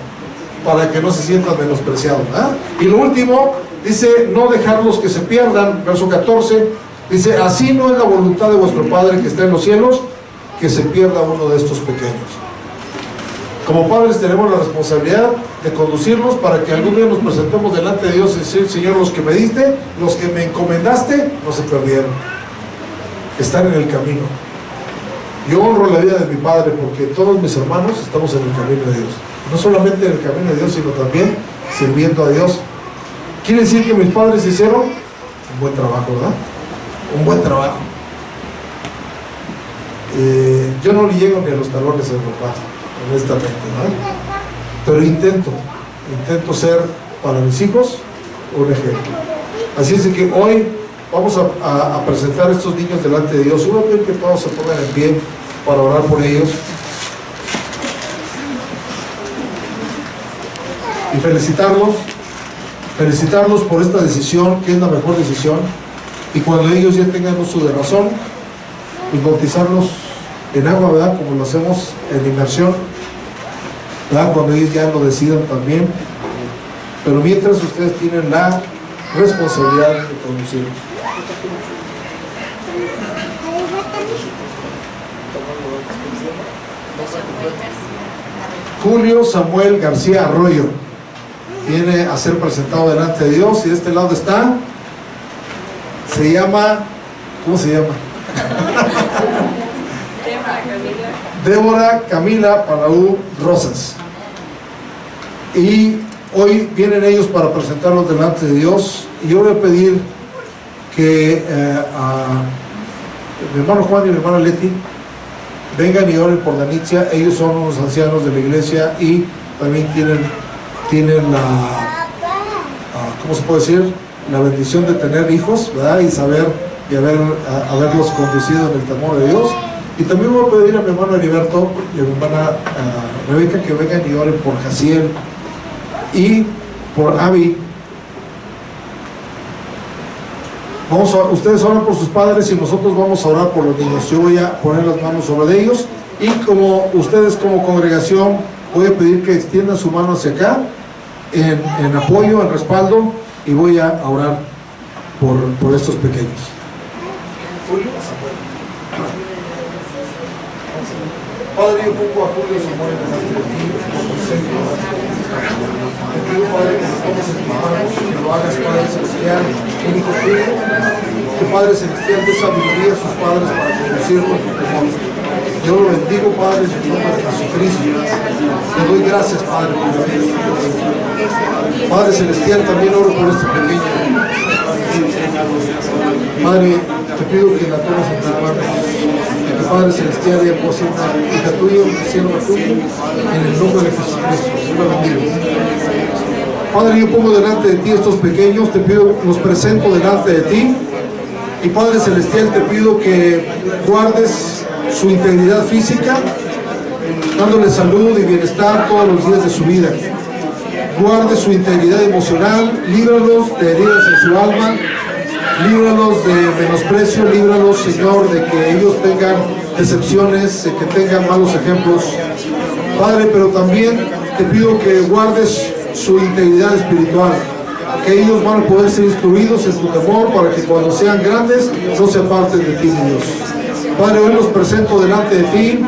A: para que no se sientan menospreciados, ¿verdad? Y lo último, dice: no dejarlos que se pierdan. Verso 14 dice: así no es la voluntad de vuestro Padre que está en los cielos, que se pierda uno de estos pequeños. Como padres tenemos la responsabilidad de conducirlos para que algún día nos presentemos delante de Dios y decir: Señor, los que me diste, los que me encomendaste, no se perdieron, están en el camino. Yo honro la vida de mi padre porque todos mis hermanos estamos en el camino de Dios. No solamente en el camino de Dios, sino también sirviendo a Dios. Quiere decir que mis padres hicieron un buen trabajo, ¿verdad? Un buen trabajo. Yo no le llego ni a los talones a mi papá, honestamente, ¿verdad? Pero intento ser para mis hijos un ejemplo. Así es de que hoy vamos a presentar a estos niños delante de Dios. Voy a pedir que todos se pongan en pie para orar por ellos y felicitarlos por esta decisión, que es la mejor decisión, y cuando ellos ya tengan uso de razón, pues bautizarlos en agua, ¿verdad? Como lo hacemos en inmersión, ¿verdad? Cuando ellos ya lo decidan también, pero mientras ustedes tienen la responsabilidad de conducir. Julio Samuel García Arroyo viene a ser presentado delante de Dios, y de este lado está, se llama, ¿cómo se llama? Débora Camila Palau Rosas, y hoy vienen ellos para presentarlos delante de Dios. Y yo voy a pedir que a mi hermano Juan y mi hermana Leti vengan y oren por Danitzia. Ellos son unos ancianos de la iglesia y también tienen la, ¿cómo se puede decir? La bendición de tener hijos, ¿verdad? Y saber y haberlos conducido en el temor de Dios. Y también voy a pedir a mi hermano Heriberto y a mi hermana Rebeca que vengan y oren por Jaciel y por Abby. Ustedes oran por sus padres y nosotros vamos a orar por los niños. Yo voy a poner las manos sobre ellos, y como ustedes como congregación voy a pedir que extiendan su mano hacia acá en apoyo, en respaldo, y voy a orar por estos pequeños. Padre, yo pongo a Julio Samuel delante de ti, te pido, Padre, que nos tomes en tus manos, que lo hagas, Padre Celestial, único tuyo, que Padre Celestial dé sabiduría a sus padres para conducirlo en tu temor. Yo lo bendigo, Padre, en el nombre de Jesucristo. Te doy gracias, Padre, por la vida. Padre Celestial, también oro por este pequeño. Padre, te pido que la tomes en tus manos. Padre Celestial, y pues una hija tuya, un siervo tuyo, en el nombre de Jesucristo. Dios la bendiga. Padre, yo pongo delante de ti estos pequeños, te pido, los presento delante de ti, y Padre Celestial, te pido que guardes su integridad física, dándole salud y bienestar todos los días de su vida. Guarde su integridad emocional, líbralos de heridas en su alma, líbralos de menosprecio, líbralos, Señor, de que ellos tengan decepciones, de que tengan malos ejemplos, Padre, pero también te pido que guardes su integridad espiritual, que ellos van a poder ser instruidos en tu temor, para que cuando sean grandes no se aparten de ti, Dios. Padre, hoy los presento delante de ti.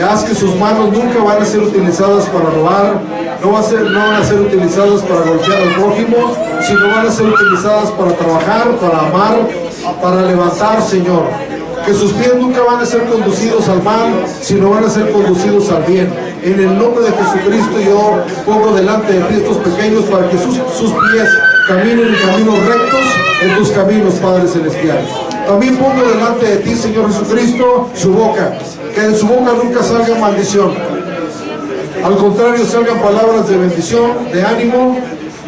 A: Haz que sus manos nunca van a ser utilizadas para robar, no van a ser utilizadas para golpear al prójimo, sino van a ser utilizadas para trabajar, para amar, para levantar, Señor. Que sus pies nunca van a ser conducidos al mal, sino van a ser conducidos al bien. En el nombre de Jesucristo yo pongo delante de ti estos pequeños, para que sus pies caminen en caminos rectos en tus caminos, Padre Celestial. También pongo delante de ti, Señor Jesucristo, su boca, que de su boca nunca salga maldición. Al contrario, salgan palabras de bendición, de ánimo,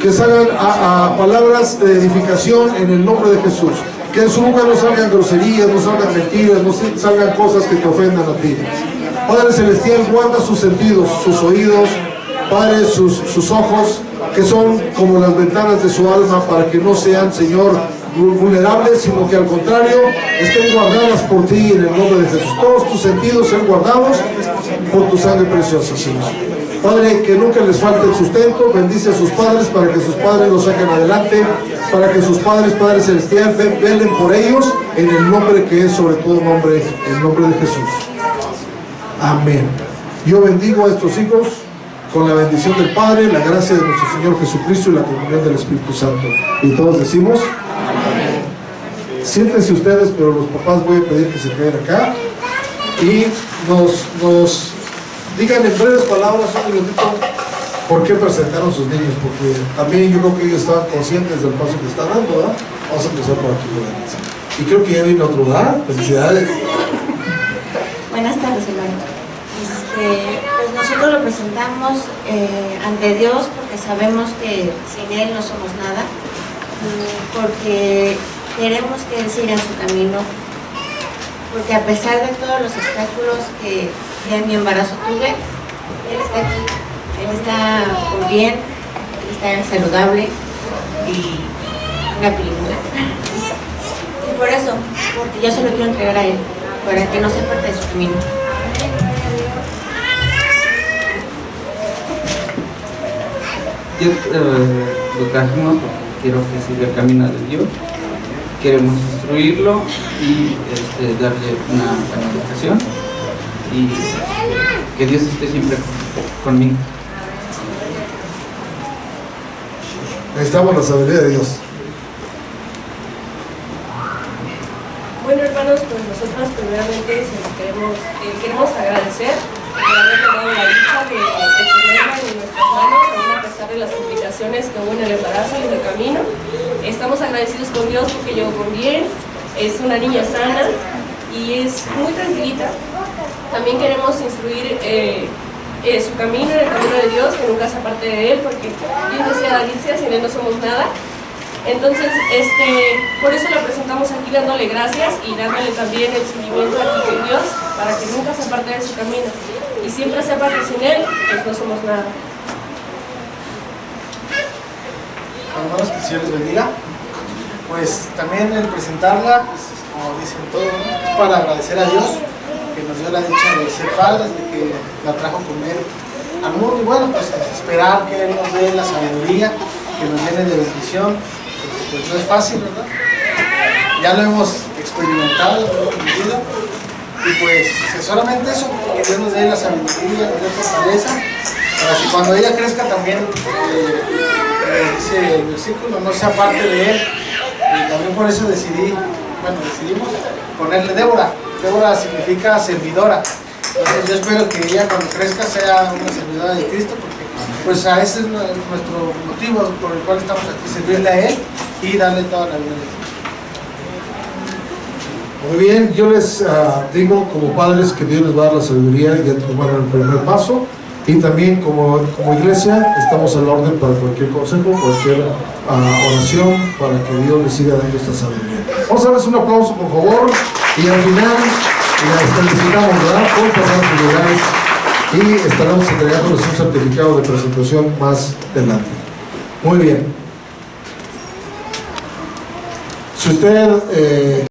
A: que salgan a palabras de edificación en el nombre de Jesús. Que en su boca no salgan groserías, no salgan mentiras, no salgan cosas que te ofendan a ti. Padre Celestial, guarda sus sentidos, sus oídos, Padre, sus ojos, que son como las ventanas de su alma, para que no sean, Señor, vulnerables, sino que al contrario estén guardadas por ti en el nombre de Jesús. Todos tus sentidos sean guardados por tu sangre preciosa, Señor. Padre, que nunca les falte el sustento. Bendice a sus padres, para que sus padres los saquen adelante, para que sus padres, Padre Celestial, velen por ellos en el nombre que es sobre todo nombre, el nombre de Jesús. Amén. Yo bendigo a estos hijos con la bendición del Padre, la gracia de nuestro Señor Jesucristo y la comunión del Espíritu Santo. Y todos decimos amén. Siéntense ustedes, pero los papás voy a pedir que se queden acá y nos digan en breves palabras, un minutito, por qué presentaron sus niños, porque también yo creo que ellos estaban conscientes del paso que están dando, ¿verdad? Vamos a empezar por aquí, ¿verdad? Y creo que ya viene otro, ¿verdad? Felicidades.
C: Buenas tardes, hermano. Pues nosotros lo presentamos ante Dios, porque sabemos que sin Él no somos nada. Porque queremos que Él siga en su camino, porque a pesar de todos los obstáculos que en mi embarazo tuve, Él está aquí, Él está con bien, Él está saludable y una película. Y por eso, porque yo se lo quiero entregar a Él, para que no se aparte de su camino.
D: Yo lo trajimos porque quiero que siga el camino de Dios, queremos instruirlo y darle una buena educación y que Dios esté siempre conmigo.
A: Necesitamos la sabiduría de Dios.
E: Bueno, hermanos, pues nosotros primeramente queremos agradecer por haber tomado la dicha de tenerla en nuestras manos, aún a pesar de las complicaciones que hubo en el embarazo y en el camino. Estamos agradecidos con Dios porque llegó con bien, es una niña sana y es muy tranquilita. También queremos instruir su camino, en el camino de Dios, que nunca se aparte de Él, porque Dios decía a Alicia, sin Él no somos nada. Entonces, por eso le presentamos aquí dándole gracias y dándole también el seguimiento aquí con Dios para que nunca se aparte de su camino y siempre se aparte sin Él, pues no somos nada.
F: Hermanos, que el Señor les bendiga. Pues también el presentarla, pues como dicen todos, ¿no? Es para agradecer a Dios que nos dio la dicha de ser padres, de que la trajo con Él al mundo y bueno, pues esperar que Él nos dé la sabiduría, que nos llene de bendición. Pues no es fácil, ¿verdad? Ya lo hemos experimentado, lo hemos vivido y pues solamente eso, que Dios nos dé la sabiduría, nos dé fortaleza, para que cuando ella crezca también, dice el versículo, no sea parte de Él. Y también por eso decidimos ponerle Débora. Débora significa servidora. Entonces yo espero que ella cuando crezca sea una servidora de Cristo, porque pues ese es nuestro motivo por el cual estamos aquí, servirle a Él y darle toda la gloria.
A: Muy bien, yo les digo como padres que Dios les va a dar la sabiduría y ya tomaron el primer paso, y también como iglesia estamos a la orden para cualquier consejo, cualquier oración, para que Dios les siga dando esta sabiduría. Vamos a darles un aplauso por favor y al final les felicitamos, ¿verdad? Por pasar sus lugares y estaremos entregándoles un certificado de presentación más adelante. Muy bien. Si usted